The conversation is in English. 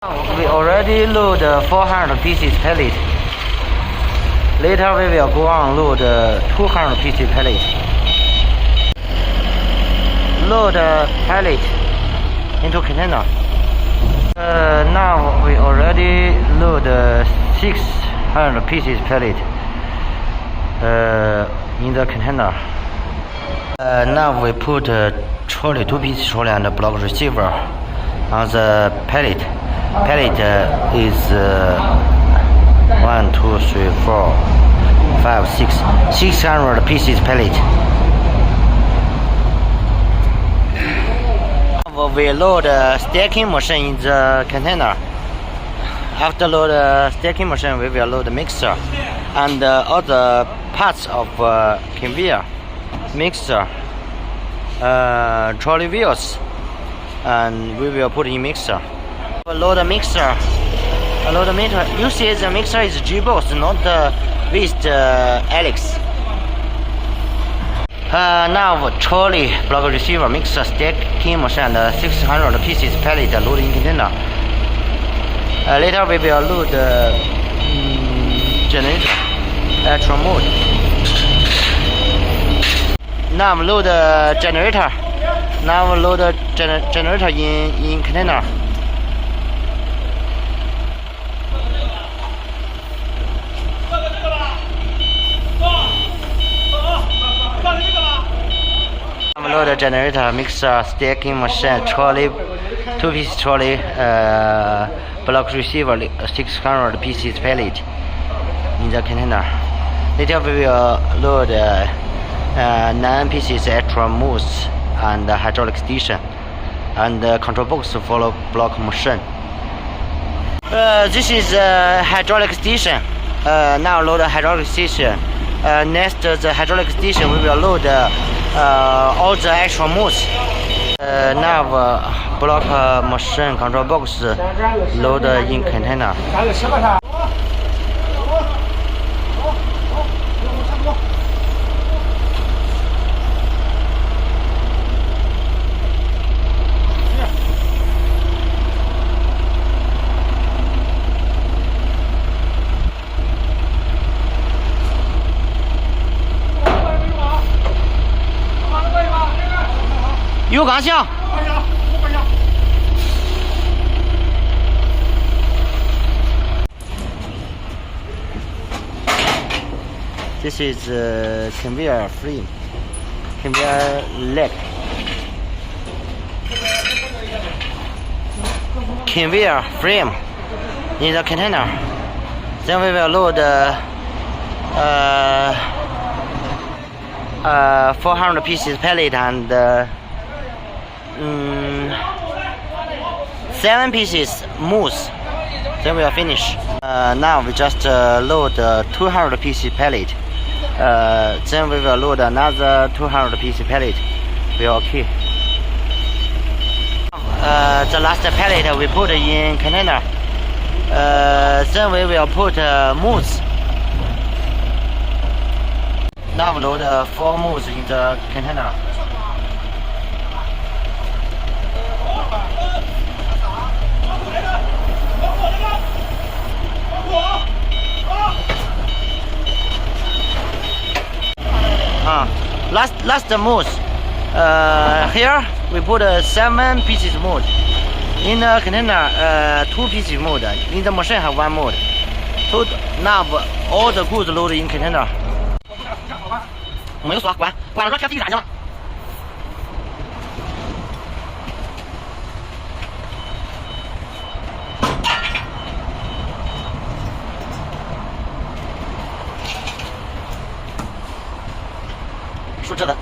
We already load 400 pieces pallet. Later we will go on load 200 pieces pallet. Load pallet into container. Now we already load 600 pieces pallet in the container. Now we put trolley, 2-piece trolley and a block receiver on the pallet. Pallet is 1, 2, 3, 4, 5, 6, 600 pieces pallet. We load stacking machine in the container. After load stacking machine, we will load the mixer and other parts of conveyor, mixer, trolley wheels, and we will put in mixer. Load the mixer. Load the meter. You see the mixer is G-box, not with Alex. Now trolley, block receiver, mixer, stacking machine, and 600 pieces pallet loading container. Later we will load generator, electron mode. Now load generator. Now load generator in container. Load the generator, mixer, stacking machine, trolley, 2-piece trolley, block receiver, 600 pieces pallet in the container. Later we will load 9 pieces extra moves and hydraulic station and control box for block machine. This is hydraulic station. Now load the hydraulic station. Next the hydraulic station, we will load all the extra moves. Now block machine control box load in container.有感想。This is conveyor frame, conveyor leg, conveyor frame in the container. Then we will load 400 pieces pallet and 7 pieces moose. Then we are finished. Now we just load 200 pieces pallet. Then we will load another 200 pieces pallet. We are okay. The last pallet we put in container. Then we will put moose. Now we load 4 moose in the container. Last moose. Here we put 7 pieces mold. In the container, 2 pieces mold. In the machine have 1 mold. So now all the goods loaded in container. 没有锁，关了，这自己咋去了？说这的。